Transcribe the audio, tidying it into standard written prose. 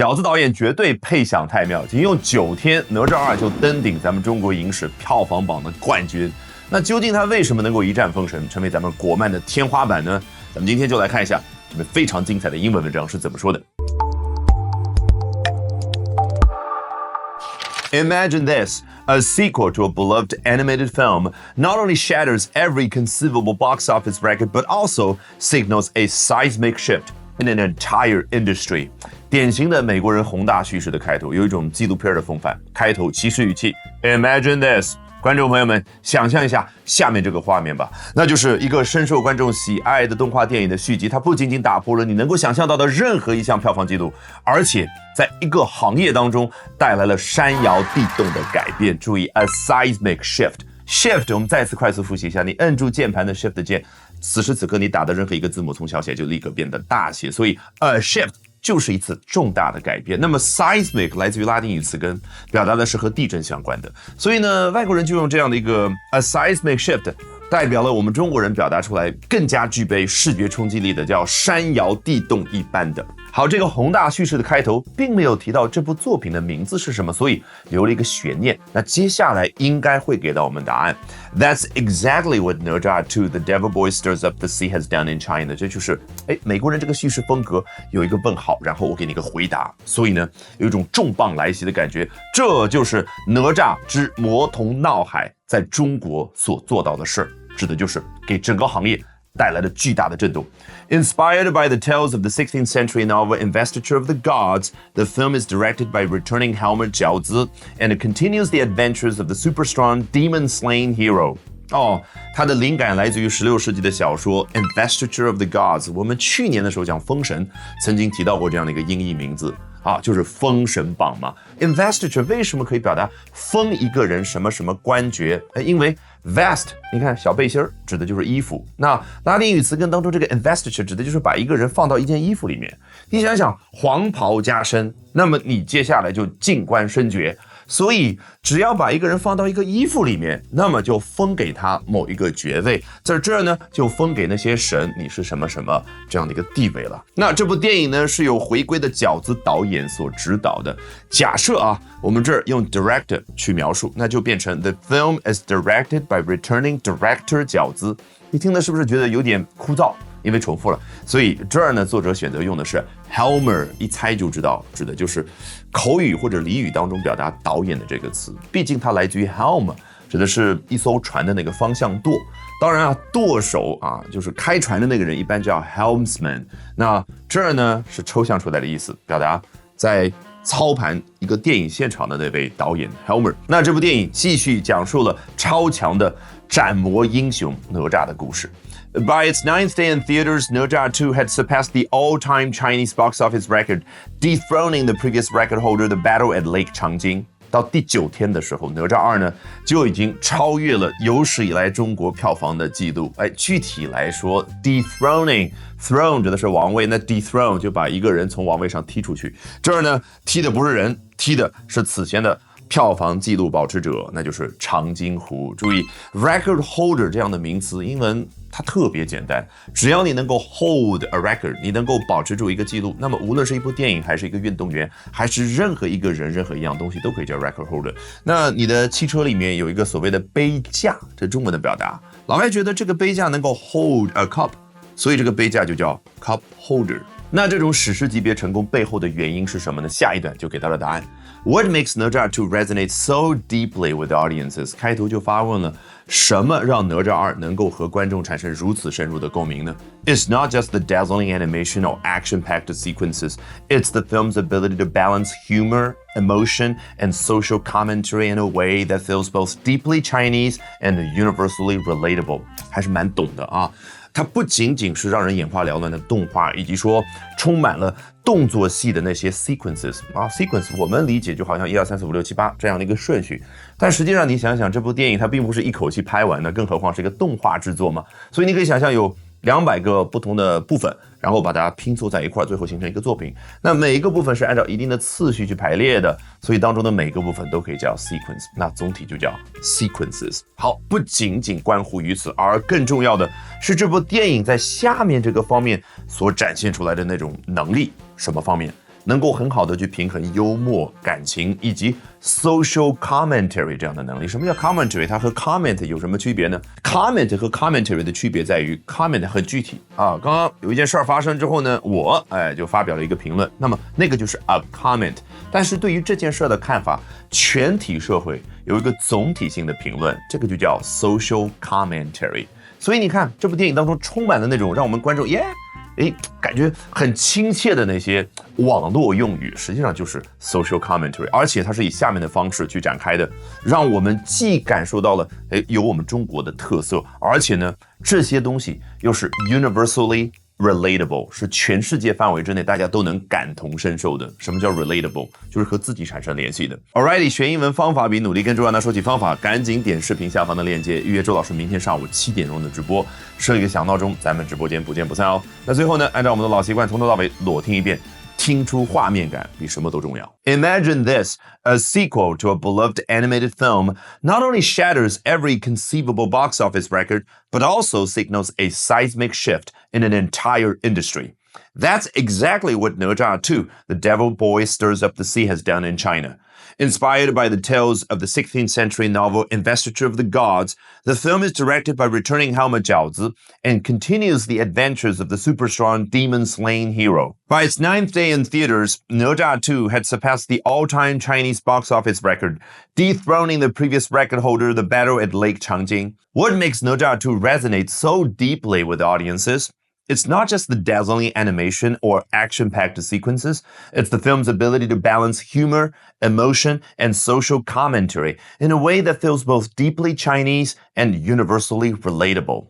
饺子导演绝对配享太妙，仅用9天，《哪吒2》就登顶咱们中国影史票房榜的冠军。那究竟他为什么能够一战封神，成为咱们国漫的天花板呢？咱们今天就来看一下这篇非常精彩的英文文章是怎么说的。Imagine this, a sequel to a beloved animated film not only shatters every conceivable box office record, but also signals a seismic shift in an entire industry. 典型的美国人宏大叙事的开头，有一种纪录片的风范。开头祈使语气 ，Imagine this。观众朋友们，想象一下下面这个画面吧，那就是一个深受观众喜爱的动画电影的续集，它不仅仅打破了你能够想象到的任何一项票房纪录，而且在一个行业当中带来了山摇地动的改变。注意 ，a seismic shift。shift 我们再次快速复习一下，你摁住键盘的 shift 键，此时此刻你打的任何一个字母从小写就立刻变得大写，所以a shift。就是一次重大的改变。那么 seismic 来自于拉丁语词根，表达的是和地震相关的。所以呢，外国人就用这样的一个 a seismic shift， 代表了我们中国人表达出来更加具备视觉冲击力的，叫山摇地动一般的。好，这个宏大叙事的开头并没有提到这部作品的名字是什么，所以留了一个悬念。那接下来应该会给到我们答案。That's exactly what 哪吒2 The Devil Boy Stirs Up the Sea has done in China。这就是美国人这个叙事风格有一个问号，然后我给你一个回答。所以呢，有一种重磅来袭的感觉。这就是哪吒之魔童闹海在中国所做到的事儿，指的就是给整个行业带来了巨大的震动。Inspired by the tales of the 16th century novel Investiture of the Gods, the film is directed by returning Helmer Jiaozi, and it continues the adventures of the super-strong demon-slaying hero. 它的灵感来自于16世纪的小说 Investiture of the Gods。我们去年的时候讲封神，曾经提到过这样的一个音译名字就是封神榜嘛。Investiture 为什么可以表达封一个人什么什么官爵？因为 vest 你看小背心指的就是衣服，那拉丁语词根当中这个 investiture 指的就是把一个人放到一件衣服里面。你想想黄袍加身，那么你接下来就进官升爵，所以只要把一个人放到一个衣服里面，那么就封给他某一个爵位，在这儿呢就封给那些神你是什么什么这样的一个地位了。那这部电影呢是由回归的饺子导演所指导的。假设我们这儿用 director 去描述，那就变成 The film is directed by returning director 饺子。你听的是不是觉得有点枯燥？因为重复了，所以这儿呢，作者选择用的是 Helmer， 一猜就知道，指的就是口语或者俚语当中表达导演的这个词。毕竟它来自于 Helm， 指的是一艘船的那个方向舵。当然舵手就是开船的那个人，一般叫 helmsman。那这儿呢是抽象出来的意思，表达在操盘一个电影现场的那位导演 Helmer。那这部电影继续讲述了超强的斩魔英雄哪吒的故事。By its 9th day in theaters, 哪吒2 had surpassed the all-time Chinese box office record, dethroning the previous record holder, The Battle at Lake Changjin. 到第9天的时候，哪吒2呢就已经超越了有史以来中国票房的记录。具体来说 ，dethroning throne 指的是王位，那 dethrone 就把一个人从王位上踢出去。这儿呢，踢的不是人，踢的是此前的票房纪录保持者，那就是长津湖。注意 record holder 这样的名词，英文它特别简单，只要你能够 hold a record， 你能够保持住一个记录，那么无论是一部电影还是一个运动员，还是任何一个人任何一样东西都可以叫 record holder。那你的汽车里面有一个所谓的杯架，这中文的表达，老外觉得这个杯架能够 hold a cup， 所以这个杯架就叫 cup holder。那这种史诗级别成功背后的原因是什么呢？下一段就给到了答案。What makes 哪吒2 resonate so deeply with audiences？ 开头就发问了，什么让哪吒2能够和观众产生如此深入的共鸣呢？ It's not just the dazzling animation or action-packed sequences. It's the film's ability to balance humor, emotion, and social commentary in a way that feels both deeply Chinese and universally relatable。 还是蛮懂的它不仅仅是让人眼花缭乱的动画，以及说充满了动作戏的那些 sequences sequence 我们理解就好像1、2、3、4、5、6、7、8这样的一个顺序，但实际上你想想，这部电影它并不是一口气拍完的，更何况是一个动画制作嘛，所以你可以想象有200个不同的部分，然后把它拼凑在一块，最后形成一个作品。那每一个部分是按照一定的次序去排列的，所以当中的每个部分都可以叫 sequence， 那总体就叫 sequences。 好，不仅仅关乎于此，而更重要的是这部电影在下面这个方面所展现出来的那种能力。什么方面？能够很好的去平衡幽默、感情以及 social commentary 这样的能力。什么叫 commentary？ 它和 comment 有什么区别呢？ comment 和 commentary 的区别在于 comment 很具体啊。刚刚有一件事儿发生之后呢，我就发表了一个评论，那么那个就是 a comment。但是对于这件事的看法，全体社会有一个总体性的评论，这个就叫 social commentary。所以你看，这部电影当中充满了那种让我们观众感觉很亲切的那些网络用语，实际上就是 social commentary， 而且它是以下面的方式去展开的，让我们既感受到了有我们中国的特色，而且呢这些东西又是 universally relatable， 是全世界范围之内大家都能感同身受的。什么叫 relatable？ 就是和自己产生联系的。Alrighty， 学英文方法比努力更重要。那说起方法，赶紧点视频下方的链接，预约周老师明天上午7点钟的直播，设一个小闹钟，咱们直播间不见不散哦。那最后呢，按照我们的老习惯，从头到尾裸听一遍。听出画面感比什么都重要。Imagine this, a sequel to a beloved animated film not only shatters every conceivable box office record, but also signals a seismic shift in an entire industry. That's exactly what Ne Zha 2, The Devil Boy Stirs Up the Sea has done in China. Inspired by the tales of the 16th century novel Investiture of the Gods, the film is directed by returning Haoma Jiaozi and continues the adventures of the super-strong demon-slaying hero. By its 9th day in theaters, Ne Zha 2 had surpassed the all-time Chinese box office record, dethroning the previous record holder, The Battle at Lake Changjing. What makes Ne Zha 2 resonate so deeply with audiences? It's not just the dazzling animation or action-packed sequences, it's the film's ability to balance humor, emotion, and social commentary in a way that feels both deeply Chinese and universally relatable.